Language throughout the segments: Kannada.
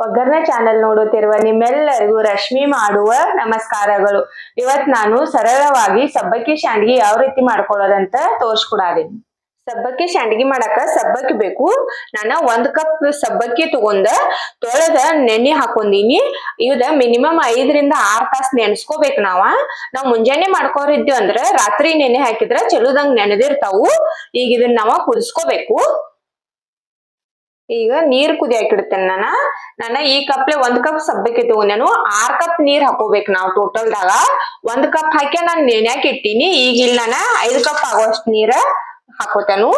ಒಗ್ಗರಣೆ ಚಾನೆಲ್ ನೋಡುತ್ತಿರುವ ನಿಮ್ಮೆಲ್ಲರಿಗೂ ರಶ್ಮಿ ಮಾಡುವ ನಮಸ್ಕಾರಗಳು. ಇವತ್ ನಾನು ಸರಳವಾಗಿ ಸಬ್ಬಕ್ಕಿ ಶಾಂಡ್ಗಿ ಯಾವ ರೀತಿ ಮಾಡ್ಕೊಳ್ಳೋದಂತ ತೋರ್ಸ್ಕೊಡಾದೀನಿ. ಸಬ್ಬಕ್ಕಿ ಶಾಂಡ್ಗಿ ಮಾಡಾಕ ಸಬ್ಬಕ್ಕಿ ಬೇಕು. ನಾನು 1 ಕಪ್ ಸಬ್ಬಕ್ಕಿ ತಗೊಂಡ ತೊಳೆದ ನೆನೆ ಹಾಕೊಂಡೀನಿ. ಇದ ಮಿನಿಮಮ್ 5 ರಿಂದ 6 ತಾಸು ನೆನೆಸ್ಕೋಬೇಕು. ನಾವ್ ಮುಂಜಾನೆ ಮಾಡ್ಕೋರಿದ್ವಿ ಅಂದ್ರ ರಾತ್ರಿ ನೆನೆ ಹಾಕಿದ್ರ ಚಲೋದಂಗ್ ನೆನೆದಿರ್ತಾವು. ಈಗ ಇದನ್ನ ನಾವ ಕುದಿಸ್ಕೋಬೇಕು. ಈಗ ನೀರ್ ಕುದಿಯಾಕ ಇಡ್ತೇನೆ. ನಾನು ಈ ಕಪ್ಲೆ 1 ಕಪ್ ಸಬ್ಬಕ್ಕಿ ತಗೊಂಡೇನು. 6 ಕಪ್ ನೀರ್ ಹಾಕೋಬೇಕು ನಾವು ಟೋಟಲ್ ದಾಗ. 1 ಕಪ್ ಹಾಕಿ ನಾನು ನೆನ್ಯಾಕ ಇಟ್ಟೀನಿ. ಈಗ ಇಲ್ಲಿ ನಾನು 5 ಕಪ್ ಆಗೋಷ್ಟು ನೀರ ಹಾಕೋತೇನು.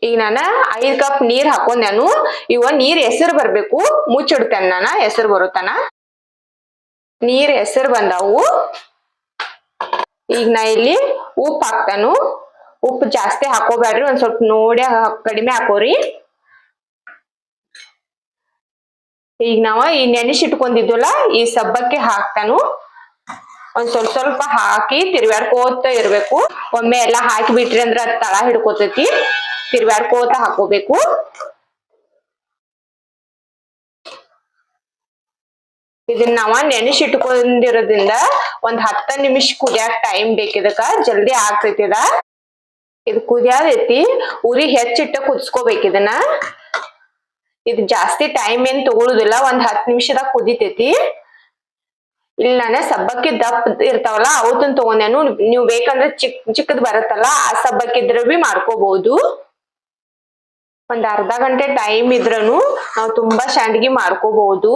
ಈಗ ನಾನು 5 ಕಪ್ ನೀರ್ ಹಾಕೊಂಡೇನು. ಇವ ನೀರ್ ಹೆಸರು ಬರ್ಬೇಕು. ಮುಚ್ಚಿಡ್ತೇನೆ ನಾನು ಹೆಸರು ಬರುತ್ತಾನ. ನೀರ್ ಹೆಸರು ಬಂದಾವು. ಈಗ ನಾ ಇಲ್ಲಿ ಉಪ್ಪು ಹಾಕ್ತಾನು. ಉಪ್ಪು ಜಾಸ್ತಿ ಹಾಕೋಬೇಡ್ರಿ, ಒಂದ್ ಸ್ವಲ್ಪ ನೋಡಿ ಕಡಿಮೆ ಹಾಕೋರಿ. ಈಗ ನಾವ ಈ ನೆನೆಸಿಟ್ಕೊಂಡಿದ್ವಲ್ಲ ಈ ಸಬ್ಬಕ್ಕಿ ಹಾಕ್ತಾನು. ಒಂದ್ ಸ್ವಲ್ಪ ಸ್ವಲ್ಪ ಹಾಕಿ ತಿರ್ವ್ಯಾಡ್ಕೋತ ಇರ್ಬೇಕು. ಒಮ್ಮೆ ಎಲ್ಲಾ ಹಾಕಿ ಬಿಟ್ರಿ ಅಂದ್ರ ಅದ್ ತಳ ಹಿಡ್ಕೋತೈತಿ. ತಿರ್ವ್ಯಾಡ್ಕೋತ ಹಾಕೋಬೇಕು. ಇದನ್ನ ನಾವ ನೆನೆಸಿಟ್ಕೊಂಡಿರೋದ್ರಿಂದ ಒಂದ್ 10 ನಿಮಿಷ ಕುದಿಯಾಕ ಟೈಮ್ ಬೇಕಿದಕ್ಕ. ಜಲ್ದಿ ಆಗ್ತೈತಿ ಇದ. ಇದು ಕುದಿಯಾದೈತಿ. ಉರಿ ಹೆಚ್ಚಿಟ್ಟ ಕುದಿಸ್ಕೋಬೇಕು ಇದನ್ನ. ಇದು ಜಾಸ್ತಿ ಟೈಮ್ ಏನ್ ತಗೊಳುದಿಲ್ಲ, ಒಂದ್ 10 ನಿಮಿಷದಾಗ ಕುದಿತೈತಿ. ಇಲ್ಲಿ ನಾನು ಸಬ್ಬಕ್ಕಿ ದಪ್ಪ ಇರ್ತಾವಲ್ಲ ಅವತ್ತನ್ ತಗೊಂಡೇನು. ನೀವು ಬೇಕಂದ್ರೆ ಚಿಕ್ಕದ್ ಬರುತ್ತಲ್ಲ ಆ ಸಬ್ಬಕ್ಕಿ ಇದ್ರ ಬಿ ಮಾಡ್ಕೋಬಹುದು. ಒಂದ್ ಅರ್ಧ ಗಂಟೆ ಟೈಮ್ ಇದ್ರನು ನಾವು ತುಂಬಾ ಶಾಂಡ್ಗಿ ಮಾಡ್ಕೋಬಹುದು.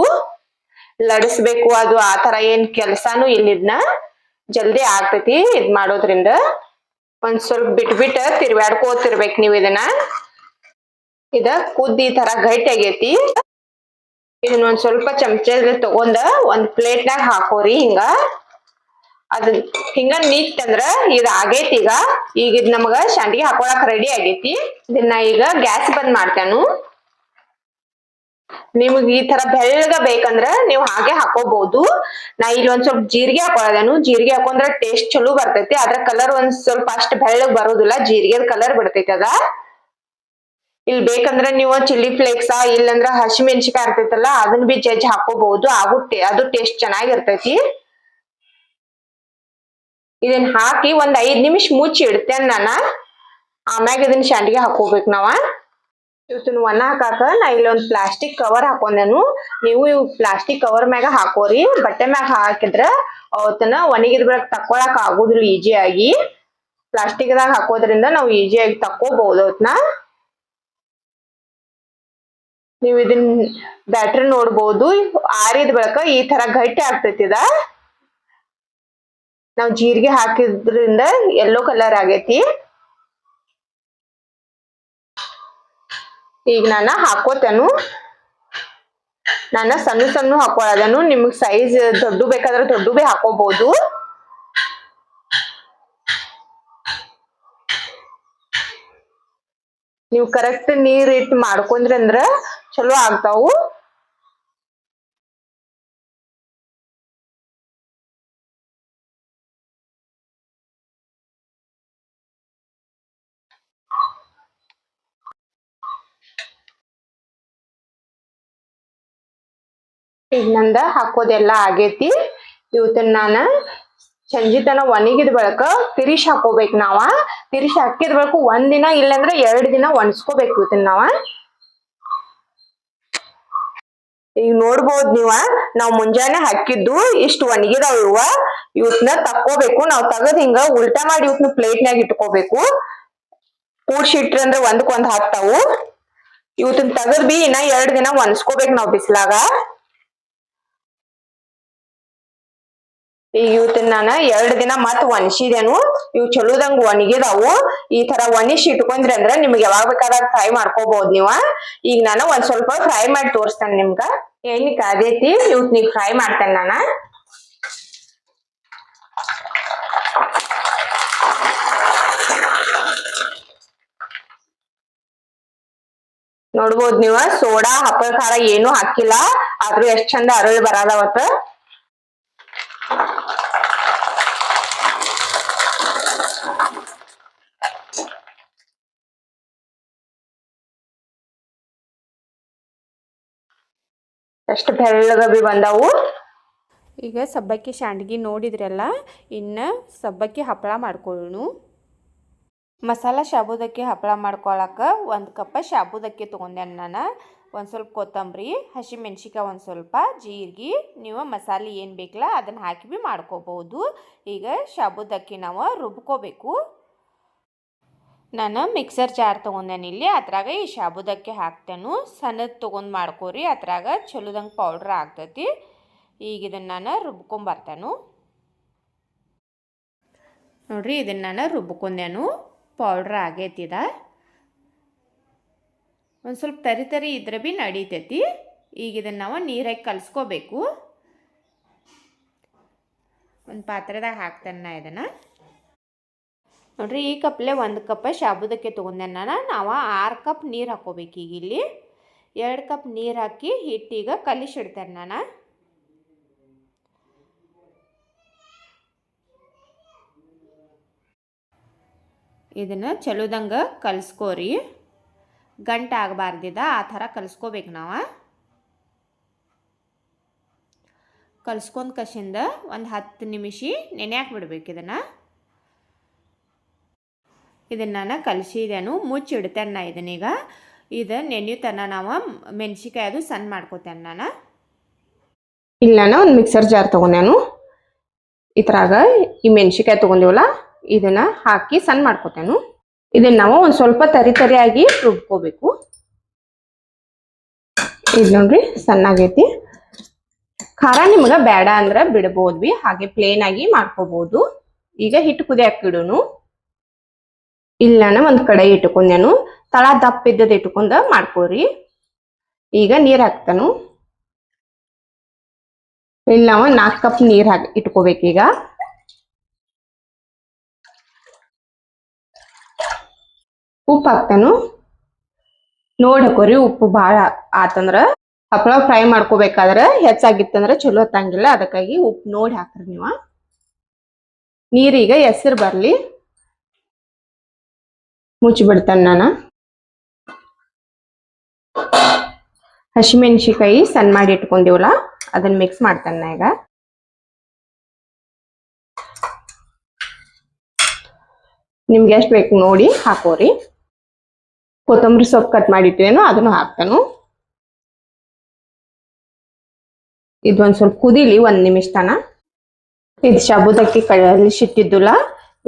ಲಡಿಸ್ಬೇಕು ಅದು ಆತರ ಏನ್ ಕೆಲ್ಸಾನು ಇಲ್ಲಿದ್ನ. ಜಲ್ದಿ ಆಗ್ತೈತಿ ಇದ್ ಮಾಡೋದ್ರಿಂದ. ಒಂದ್ ಸ್ವಲ್ಪ ಬಿಟ್ಬಿಟ್ಟ ತಿರ್ವ್ಯಾಡ್ಕೋತಿರ್ಬೇಕು ನೀವ್ ಇದನ್ನ. ಇದ ಕುದ್ದಿ ತರ ಗಟ್ಟಿ ಆಗೈತಿ. ಇದನ್ನ ಒಂದ್ ಸ್ವಲ್ಪ ಚಮಚದಲ್ಲಿ ತಗೊಂಡ ಒಂದ್ ಪ್ಲೇಟ್ನಾಗ ಹಾಕೋರಿ. ಅದ್ ಹಿಂಗ ನಿತ್ತಂದ್ರ ಇದ್ ಆಗೈತಿ. ಈಗ ಇದ್ ನಮಗ ಶಾಂಡ್ಗಿ ಹಾಕೊಳಕ್ ರೆಡಿ ಆಗೈತಿ. ಇದನ್ನ ಈಗ ಗ್ಯಾಸ್ ಬಂದ್ ಮಾಡ್ತೇನು. ನಿಮಗ್ ಈ ತರ ಬೆಳ್ಳಗ ಬೇಕಂದ್ರ ನೀವು ಹಾಗೆ ಹಾಕೋಬಹುದು. ನಾ ಇಲ್ಲಿ ಒಂದ್ ಸ್ವಲ್ಪ ಜೀರಿಗೆ ಹಾಕೊಳ್ಳೋದೇನು. ಜೀರಿಗೆ ಹಾಕೊಂಡ್ರ ಟೇಸ್ಟ್ ಚಲೋ ಬರ್ತೈತಿ. ಅದ್ರ ಕಲರ್ ಒಂದ್ ಸ್ವಲ್ಪ ಅಷ್ಟ್ ಬೆಳ್ಳಗ್ ಬರೋದಿಲ್ಲ. ಜೀರಿಗೆದ ಕಲರ್ ಬರ್ತೈತಿ ಅದ. ಇಲ್ಲಿ ಬೇಕಂದ್ರ ನೀವು ಚಿಲ್ಲಿ ಫ್ಲೇಕ್ಸ್ ಇಲ್ಲಂದ್ರ ಹಸಿಮೆಣಸಿಕಾಯಿ ಇರ್ತೈತಲ್ಲ ಅದನ್ನ ಬಿ ಜಜ್ಜಿ ಹಾಕೋಬಹುದು. ಅದು ಟೇಸ್ಟ್ ಚೆನ್ನಾಗಿರ್ತೈತಿ. ಇದನ್ನ ಹಾಕಿ ಒಂದ್ 5 ನಿಮಿಷ ಮುಚ್ಚಿ ಇಡ್ತೇನೆ ನಾನ. ಆಮ್ಯಾಗ ಇದನ್ನ ಶಾಂಡ್ಗಿ ಹಾಕೋಬೇಕು ನಾವ. ಇವತ್ತನ್ನ ಒಣ ಹಾಕಾಕ ನಾ ಇಲ್ಲಿ ಒಂದ್ ಪ್ಲಾಸ್ಟಿಕ್ ಕವರ್ ಹಾಕೊಂಡೇನು. ನೀವು ಇವ್ ಪ್ಲಾಸ್ಟಿಕ್ ಕವರ್ ಮ್ಯಾಗ ಹಾಕೋರಿ. ಬಟ್ಟೆ ಮ್ಯಾಗ ಹಾಕಿದ್ರ ಅವತ್ತನ್ನ ಒಣಗಿದ ಬೆಳಕ್ ತಕ್ಕೊಳಕ್ ಆಗುದಿಲ್ಲ ಈಜಿಯಾಗಿ. ಪ್ಲಾಸ್ಟಿಕ್ ದಾಗ ಹಾಕೋದ್ರಿಂದ ನಾವು ಈಜಿಯಾಗಿ ತಕ್ಕೋಬಹುದು ಅವತ್ನ. ನೀವು ಇದನ್ ಬ್ಯಾಟ್ರಿ ನೋಡ್ಬೋದು. ಆರಿದ ಬೆಳಕ ಈ ತರ ಗಟ್ಟಿ ಆಗ್ತೈತಿ ಇದ. ನಾವ್ ಜೀರಿಗೆ ಹಾಕಿದ್ರಿಂದ ಯೆಲ್ಲೋ ಕಲರ್ ಆಗೈತಿ. ಈಗ ನಾನ ಹಾಕೋತೇನು. ನಾನು ಸಣ್ಣ ಸಣ್ಣ ಹಾಕೊಳ್ಳೋದೇನು. ನಿಮಗ್ ಸೈಜ್ ದೊಡ್ಡ ಬೇಕಾದ್ರೆ ದೊಡ್ಡ ಬಿ ಹಾಕೋಬಹುದು. ನೀವು ಕರೆಕ್ಟ್ ನೀರ್ ಇಟ್ಟು ಮಾಡ್ಕೊಂಡ್ರಿ ಅಂದ್ರ ಚಲೋ ಆಗ್ತಾವು. ಈಗ ನಂದ ಹಾಕೋದೆಲ್ಲ ಆಗೇತಿ. ಇವತ್ತನ್ನ ನಾನ ಸಂಜಿತನ ಒಣಗಿದ ಬಳಕ ತಿರಿಶ್ ಹಾಕೋಬೇಕು ನಾವ. ತಿರಿಶ್ ಹಾಕಿದ ಬಳಕ 1 ದಿನ ಇಲ್ಲಂದ್ರ 2 ದಿನ ಒಣಸ್ಕೋಬೇಕು ಇವತ್ತನ್ನ ನಾವ. ಈಗ ನೋಡ್ಬೋದು ನೀವ ನಾವ್ ಮುಂಜಾನೆ ಹಾಕಿದ್ದು ಇಷ್ಟು ಒಣಗಿದಾವ ಇವ. ಇವತ್ನ ತಕ್ಕೋಬೇಕು. ನಾವ್ ತಗದ್ ಹಿಂಗ ಉಲ್ಟಾ ಮಾಡಿ ಇವತ್ನ ಪ್ಲೇಟ್ನಾಗ ಇಟ್ಕೋಬೇಕು. ಕೂಡ್ಸಿಟ್ರಿ ಅಂದ್ರ ಒಂದಕ್ಕೊಂದ್ ಹಾಕ್ತಾವು. ಇವತ್ತನ್ ತಗದ್ ಬಿ ಇನ್ನ 2 ದಿನ ಒಣಸ್ಕೋಬೇಕು ನಾವ್ ಬಿಸ್ಲಾಗ. ಈಗ ಇವತ್ತನ್ನ ನಾನ 2 ದಿನ ಮತ್ ಒಣಸಿದೇನು. ಇವ್ ಚಲೋದಂಗ ಒಣಗಿದಾವು. ಈ ತರ ಒಣಸಿ ಇಟ್ಕೊಂಡ್ರಿ ಅಂದ್ರ ನಿಮ್ಗೆ ಯಾವಾಗ ಬೇಕಾದಾಗ ಫ್ರೈ ಮಾಡ್ಕೋಬಹುದು ನೀವ. ಈಗ ನಾನು ಒಂದ್ ಸ್ವಲ್ಪ ಫ್ರೈ ಮಾಡಿ ತೋರಿಸ್ತೇನೆ ನಿಮ್ಗ. ಎಣ್ಣೆ ಕಾದೈತಿ. ಇವತ್ನಿಗ್ ಫ್ರೈ ಮಾಡ್ತೇನೆ ನಾನ. ನೋಡ್ಬೋದು ನೀವ ಸೋಡಾ ಹಪ್ಪಳ ಖಾರ ಏನು ಹಾಕಿಲ್ಲ. ಆದ್ರೂ ಎಷ್ಟ್ ಚಂದ ಅರಳಿ ಬರದವತ್ತ. ಎಷ್ಟು ಬೆಳ್ಳಗ ಬಿ ಬಂದಾವು. ಈಗ ಸಬ್ಬಕ್ಕಿ ಶಾಂಡ್ಗಿ ನೋಡಿದ್ರಲ್ಲ, ಇನ್ನು ಸಬ್ಬಕ್ಕಿ ಹಪ್ಪಳ ಮಾಡ್ಕೊಳ್ಳೋಣ. ಮಸಾಲ ಶಾಬೂದಕ್ಕಿ ಹಪ್ಪಳ ಮಾಡ್ಕೊಳಕ್ಕೆ 1 ಕಪ್ ಶಾಬೂದಕ್ಕಿ ತೊಗೊಂಡೆ ನಾನು. ಒಂದು ಸ್ವಲ್ಪ ಕೊತ್ತಂಬರಿ, ಹಸಿಮೆಣ್ಸಿಕಾಯಿ, ಒಂದು ಸ್ವಲ್ಪ ಜೀರಿಗೆ, ನೀವು ಮಸಾಲೆ ಏನು ಬೇಕಲ್ಲ ಅದನ್ನು ಹಾಕಿ ಭೀ ಮಾಡ್ಕೋಬೋದು. ಈಗ ಶಾಬೂದಕ್ಕಿ ನಾವು ರುಬ್ಕೋಬೇಕು. ನಾನು ಮಿಕ್ಸರ್ ಜಾರ್ ತೊಗೊಂಡೇನೆ ಇಲ್ಲಿ, ಅದ್ರಾಗ ಈ ಶಾಬೂದಕ್ಕಿ ಹಾಕ್ತೇನೆ. ಸಣ್ಣದು ತೊಗೊಂಡು ಮಾಡ್ಕೋರಿ, ಅದ್ರಾಗ ಚಲೋದಂಗೆ ಪೌಡ್ರ್ ಆಗ್ತೈತಿ. ಈಗ ಇದನ್ನು ನಾನು ರುಬ್ಕೊಂಬರ್ತೇನೆ ನೋಡ್ರಿ. ಇದನ್ನು ನಾನು ರುಬ್ಕೊಂಡೇನು, ಪೌಡ್ರ್ ಆಗೈತಿದ. ಒಂದು ಸ್ವಲ್ಪ ತರಿ ತರಿ ಇದ್ರೆ ಭೀ ನಡೀತೈತಿ. ಈಗ ಇದನ್ನು ನಾವು ನೀರಾಗಿ ಕಲಿಸ್ಕೋಬೇಕು. ಒಂದು ಪಾತ್ರೆದಾಗ ಹಾಕ್ತೇನೆ ನಾ ಇದನ್ನು. ನೋಡ್ರಿ, ಈ ಕಪ್ಲೆ 1 ಕಪ್ ಶಾಬೂದಕ್ಕೆ ತೊಗೊಂಡೆ ನಾನು. ನಾವು 6 ಕಪ್ ನೀರು ಹಾಕ್ಕೋಬೇಕು. ಈಗ ಇಲ್ಲಿ 2 ಕಪ್ ನೀರು ಹಾಕಿ ಹಿಟ್ಟೀಗ ಕಲಿಸಿಡ್ತೇನೆ ನಾನು. ಇದನ್ನು ಚಲೋದಂಗೆ ಕಲಿಸ್ಕೋರಿ, ಗಂಟು ಆಗಬಾರ್ದಿದ ಆ ಥರ ಕಲಿಸ್ಕೋಬೇಕು ನಾವು. ಕಲಿಸ್ಕೊಂಡು ಕಸಿಂದ ಒಂದು 10 ನಿಮಿಷ ನೆನೆಯಾಕೆ ಬಿಡ್ಬೇಕು ಇದನ್ನು. ನಾನು ಕಲಿಸಿದೇನು, ಮುಚ್ಚಿಡ್ತೇನೆ ನಾ ಇದನ್ನೀಗ. ಇದು ನೆನೆಯುತ್ತನ ನಾವು ಮೆಣಸಿಕಾಯಿ ಅದು ಸಣ್ಣ ಮಾಡ್ಕೋತೇನೆ ನಾನು. ಇಲ್ಲಿ ನಾನು ಒಂದು ಮಿಕ್ಸರ್ ಜಾರ್ ತೊಗೊಂಡೇನು. ಇದ್ರಾಗ ಈ ಮೆಣಸಿಕಾಯಿ ತೊಗೊಂಡಿವಲ್ಲ ಇದನ್ನ ಹಾಕಿ ಸಣ್ಣ ಮಾಡ್ಕೋತೇನು. ಇದನ್ನ ನಾವು ಒಂದು ಸ್ವಲ್ಪ ತರಿ ತರಿಯಾಗಿ ರುಬ್ಕೋಬೇಕು. ಇದು ನೋಡ್ರಿ ಸಣ್ಣಾಗೈತಿ. ಖಾರ ನಿಮ್ಗೆ ಬೇಡ ಅಂದ್ರೆ ಬಿಡ್ಬೋದ್ವಿ, ಹಾಗೆ ಪ್ಲೇನ್ ಆಗಿ ಮಾಡ್ಕೋಬಹುದು. ಈಗ ಹಿಟ್ಟು ಕುದಿಯಾಕ ಇಡೋನು. ಇಲ್ಲಿ ನಾನು ಒಂದು ಕಡೆ ಇಟ್ಕೊಂಡೇನು, ತಳ ದಪ್ಪ ಇದ್ದದ್ದು ಇಟ್ಕೊಂಡ ಮಾಡ್ಕೋರಿ. ಈಗ ನೀರು ಹಾಕ್ತಾನು. ಇಲ್ಲಿ ನಾವು 4 ಕಪ್ ನೀರು ಹಾಕಿ ಇಟ್ಕೋಬೇಕೀಗ. ಉಪ್ಪು ಹಾಕ್ತಾನು. ನೋಡಿ ಹಾಕೋರಿ, ಉಪ್ಪು ಭಾಳ ಆತಂದ್ರ ಹಪ್ಪಳ ಫ್ರೈ ಮಾಡ್ಕೋಬೇಕಾದ್ರೆ ಹೆಚ್ಚಾಗಿತ್ತಂದ್ರೆ ಚಲೋ ಹತ್ತಂಗಿಲ್ಲ, ಅದಕ್ಕಾಗಿ ಉಪ್ಪು ನೋಡಿ ಹಾಕ್ರಿ ನೀವು. ನೀರೀಗ ಹೆಸರು ಬರಲಿ, ಮುಚ್ಚಿಬಿಡ್ತಾನೆ ನಾನು. ಹಸಿಮೆಣ್ಸಿಕಾಯಿ ಸಣ್ಣ ಮಾಡಿ ಇಟ್ಕೊಂಡಿವಲ್ಲ ಅದನ್ನ ಮಿಕ್ಸ್ ಮಾಡ್ತಾನೆ ಈಗ. ನಿಮ್ಗೆ ಎಷ್ಟು ಬೇಕು ನೋಡಿ ಹಾಕೋರಿ. ಕೊತ್ತಂಬರಿ ಸೊಪ್ಪು ಕಟ್ ಮಾಡಿಟ್ಟೇನು ಅದನ್ನು ಹಾಕ್ತಾನು. ಇದೊಂದು ಸ್ವಲ್ಪ ಕುದಿಲಿ 1 ನಿಮಿಷ ತನ. ಇದು ಶಾಬೂದಕ್ಕಿ ಕಲಿಸಿಟ್ಟಿದ್ದುಲ್ಲ,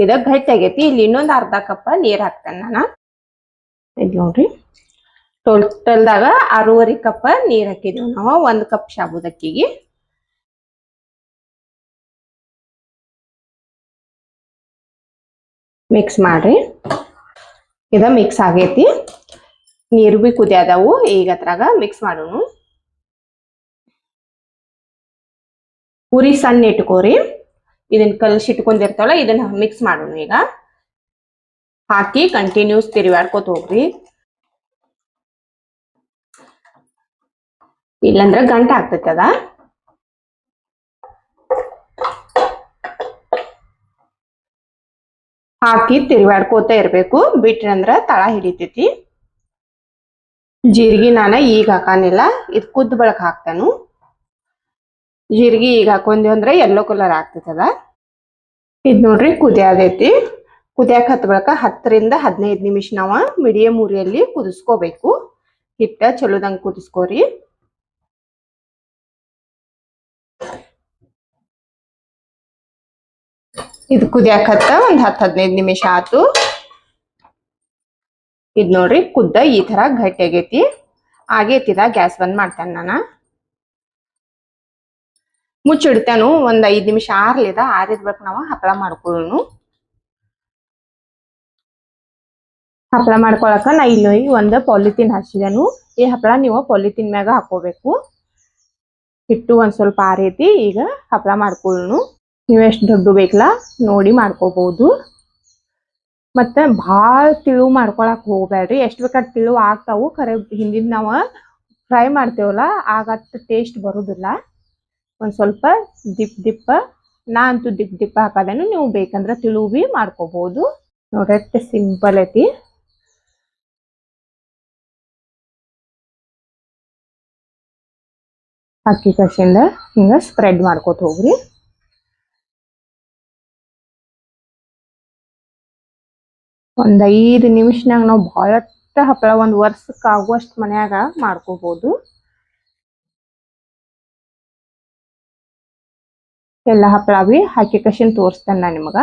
ಇದ ಗಟ್ಟಿ ಆಗೈತಿ. ಇಲ್ಲಿ ಇನ್ನೊಂದು ಅರ್ಧ ಕಪ್ ನೀರು ಹಾಕ್ತೇನೆ ನಾನು. ಇದು ನೋಡ್ರಿ, ಟೋಟಲ್ದಾಗ 6.5 ಕಪ್ ನೀರು ಹಾಕಿದ್ವಿ ನಾವು 1 ಕಪ್ ಶಾಬೂದಕ್ಕಿಗೆ. ಮಿಕ್ಸ್ ಮಾಡ್ರಿ. ಇದ ಮಿಕ್ಸ್ ಆಗೈತಿ, ನೀರು ಬಿ ಕುದಿಯದವು. ಈಗ ಅದ್ರಾಗ ಮಿಕ್ಸ್ ಮಾಡೋನು. ಉರಿ ಸಣ್ಣ ಇಟ್ಕೋರಿ. ಇದನ್ನ ಕಲಸಿಟ್ಕೊಂಡಿರ್ತಾವಲ್ಲ ಇದನ್ನ ಮಿಕ್ಸ್ ಮಾಡೋಣ. ಈಗ ಹಾಕಿ ಕಂಟಿನ್ಯೂಸ್ ತಿರುವಾಡ್ಕೋತ ಹೋಗ್ರಿ, ಇಲ್ಲಂದ್ರ ಗಂಟ ಆಗ್ತೈತಿ ಅದ. ಹಾಕಿ ತಿರುವಾಡ್ಕೋತ ಇರ್ಬೇಕು, ಬಿಟ್ರಂದ್ರ ತಳ ಹಿಡಿತೈತಿ. ಜೀರಿಗೆ ನಾನು ಈಗ ಹಾಕಾನಿಲ್ಲ, ಇದು ಕುದ್ದ ಬಳಕ ಹಾಕ್ತಾನು. ಜೀರಿಗೆ ಈಗ ಹಾಕೊಂಡಿ ಅಂದ್ರೆ ಯೆಲ್ಲೋ ಕಲರ್ ಆಗ್ತೈತದ. ಇದ್ ನೋಡ್ರಿ ಕುದಿಯಾದೈತಿ. ಕುದಿಯಾಕ ಹತ್ತ ಬಳಕ 10 ರಿಂದ 15 ನಿಮಿಷ ನಾವು ಮೀಡಿಯಂ ಉರಿಯಲ್ಲಿ ಕುದಿಸ್ಕೋಬೇಕು. ಹಿಟ್ಟ ಚಲೋದಂಗ್ ಕುದಿಸ್ಕೋರಿ. ಇದು ಕುದಿಯಾಕ ಹತ್ತ ಒಂದ್ 10-15 ನಿಮಿಷ ಆತು. ಇದ್ ನೋಡ್ರಿ ಕುದ್ದ ಈ ತರ ಗಟ್ಟಿ ಆಗೈತಿದ. ಗ್ಯಾಸ್ ಬಂದ್ ಮಾಡ್ತೇನೆ ನಾನು. ಮುಚ್ಚಿಡ್ತೇನು, ಒಂದ್ 5 ನಿಮಿಷ ಆರ್ಲಿದ. ಆರಿದ ಬಳಿಕ ನಾವು ಹಪ್ಪಳ ಮಾಡ್ಕೊಳ್ಳೋನು. ಹಪ್ಪಳ ಮಾಡ್ಕೊಳಕ ನಾ ಇಲ್ಲಿ ಒಂದು ಪಾಲಿಥೀನ್ ಹಚ್ಚಿದೆನು. ಈ ಹಪ್ಪಳ ನೀವು ಪಾಲಿಥೀನ್ ಮ್ಯಾಗ ಹಾಕೋಬೇಕು. ಹಿಟ್ಟು ಒಂದ್ ಸ್ವಲ್ಪ ಆರೈತಿ. ಈಗ ಹಪ್ಪಳ ಮಾಡ್ಕೊಳ್ಳೋನು. ನೀವು ಎಷ್ಟು ದೊಡ್ಡ ಬೇಕಲ್ಲ ನೋಡಿ ಮಾಡ್ಕೋಬಹುದು. ಮತ್ತೆ ಭಾಳ ತಿಳು ಮಾಡ್ಕೊಳಕ್ ಹೋಗ್ಬೇಡ್ರಿ. ಎಷ್ಟು ಬೇಕಾದ್ ತಿಳು ಆಗ್ತಾವು, ಖರೆ ಹಿಂದಿನ ನಾವು ಫ್ರೈ ಮಾಡ್ತೇವಲ್ಲ ಆಗ ಟೇಸ್ಟ್ ಬರುದಿಲ್ಲ. ಒಂದ್ ಸ್ವಲ್ಪ ದಿಪ್ಪ ನಾ ಅಂತೂ ದಿಪ್ಪ ಹಾಕದೇನು, ನೀವು ಬೇಕಂದ್ರೆ ತಿಳು ಬಿ ಮಾಡ್ಕೋಬಹುದು. ನೋಡ್ರಿ ಸಿಂಪಲ್ ಐತಿ. ಅಕ್ಕಿ ಕಸಿಂದ ಹಿಂಗ ಸ್ಪ್ರೆಡ್ ಮಾಡ್ಕೊತ ಹೋಗ್ರಿ. ಒಂದ್ 5 ನಿಮಿಷನಾಗ ನಾವು ಬಹಳಷ್ಟ ಹಪ್ಪಳ ಒಂದ್ ವರ್ಷಕ್ಕೆ ಆಗುವಷ್ಟು ಮನ್ಯಾಗ ಮಾಡ್ಕೋಬಹುದು. ಎಲ್ಲ ಹಪ್ಪಳ ಬಿ ಹಾಕಿ ಕಸಿನ್ ತೋರಿಸ್ತೇನೆ ನಾ ನಿಮಗ.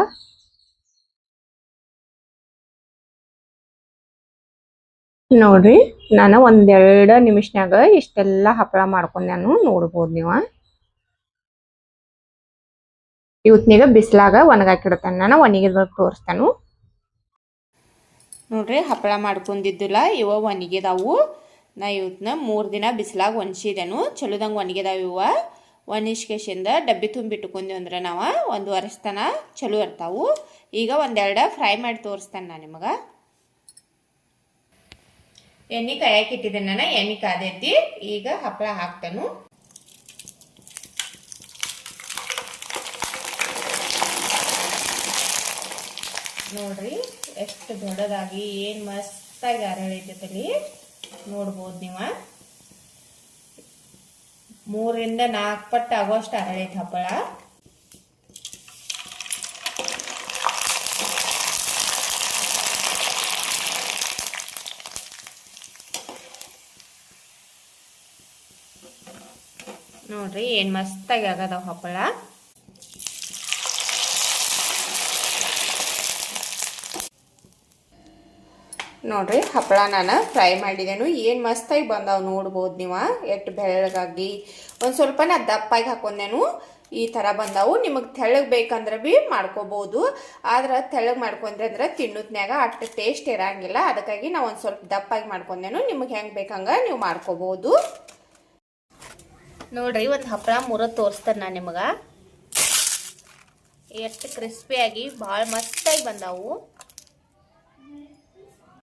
ನೋಡ್ರಿ ನಾನು 1-2 ನಿಮಿಷನಾಗ ಇಷ್ಟೆಲ್ಲಾ ಹಪ್ಪಳ ಮಾಡ್ಕೊಂಡ್ ನಾನು ನೋಡ್ಬೋದು ನೀವ. ಇವತ್ನೀಗ ಬಿಸ್ಲಾಗ ಒಣಗಾಕಿಡ್ತೇನೆ ನಾನು, ಒಣಗಿದ ತೋರಿಸ್ತೇನೆ. ನೋಡ್ರಿ ಹಪ್ಪಳ ಮಾಡ್ಕೊಂಡಿದ್ದಿಲ್ಲ ಇವ ಒಣಗಿದಾವು. ನಾ ಇವತ್ನ 3 ದಿನ ಬಿಸಿಲಾಗ ಒಣಸಿದೆನು, ಚಲೋದಂಗೆ ಒಣಗಿದಾವ. ಇವ ಒಣಗಿಸ್ಕೇಶಿಂದ ಡಬ್ಬಿ ತುಂಬಿಟ್ಕೊಂಡ್ವಿ ಅಂದ್ರೆ ನಾವು 1 ವರ್ಷ ತನ ಚಲೋ ಇರ್ತಾವು. ಈಗ 1-2 ಫ್ರೈ ಮಾಡಿ ತೋರಿಸ್ತೇನೆ ನಾನು ನಿಮಗೆ. ಎಣ್ಣೆ ಕಾಯಕ್ಕೆ ಇಟ್ಟಿದ್ದೇನೆ ನಾನು, ಎಣ್ಣೆ ಕಾದೈತಿ. ಈಗ ಹಪ್ಪಳ ಹಾಕ್ತೇನು. ನೋಡ್ರಿ ಎಷ್ಟು ದೊಡ್ಡದಾಗಿ ಏನು ಮಸ್ತಾಗಿ ಅರಳೈತೈತಲ್ಲಿ ನೋಡ್ಬೋದು ನೀವು. 3-4 ಪಟ್ಟು ಆಗೋಷ್ಟು ಅರಳೈತೆ ಹಪ್ಪಳ. ನೋಡ್ರಿ ಏನು ಮಸ್ತಾಗಿ ಆಗದಾವ ಹಪ್ಪಳ. ನೋಡ್ರಿ ಹಪ್ಪಳ ನಾನು ಫ್ರೈ ಮಾಡಿದೇನು, ಏನು ಮಸ್ತಾಗಿ ಬಂದಾವ ನೋಡ್ಬೋದು ನೀವು. ಎಷ್ಟು ಬೆಳ್ಳಗಾಗಿ ಒಂದು ಸ್ವಲ್ಪನ ದಪ್ಪಾಗಿ ಹಾಕೊಂಡೇನು, ಈ ಥರ ಬಂದಾವು. ನಿಮಗೆ ತೆಳ್ಳಗೆ ಬೇಕಂದ್ರೆ ಭೀ ಮಾಡ್ಕೋಬೋದು. ಆದ್ರೆ ತೆಳ್ಳಗೆ ಮಾಡ್ಕೊಂಡ್ರೆ ಅಂದ್ರೆ ತಿನ್ನೋದ್ನ್ಯಾಗ ಅಷ್ಟು ಟೇಸ್ಟ್ ಇರಂಗಿಲ್ಲ. ಅದಕ್ಕಾಗಿ ನಾವು ಒಂದು ಸ್ವಲ್ಪ ದಪ್ಪಾಗಿ ಮಾಡ್ಕೊಂಡೇನು. ನಿಮಗೆ ಹೆಂಗೆ ಬೇಕಂಗೆ ನೀವು ಮಾಡ್ಕೋಬೋದು. ನೋಡ್ರಿ ಒಂದು ಹಪ್ಪಳ ಮುರಿದು ತೋರಿಸ್ತೇನೆ ನಾನು ನಿಮಗೆ. ಎಷ್ಟು ಕ್ರಿಸ್ಪಿಯಾಗಿ ಭಾಳ ಮಸ್ತಾಗಿ ಬಂದಾವು.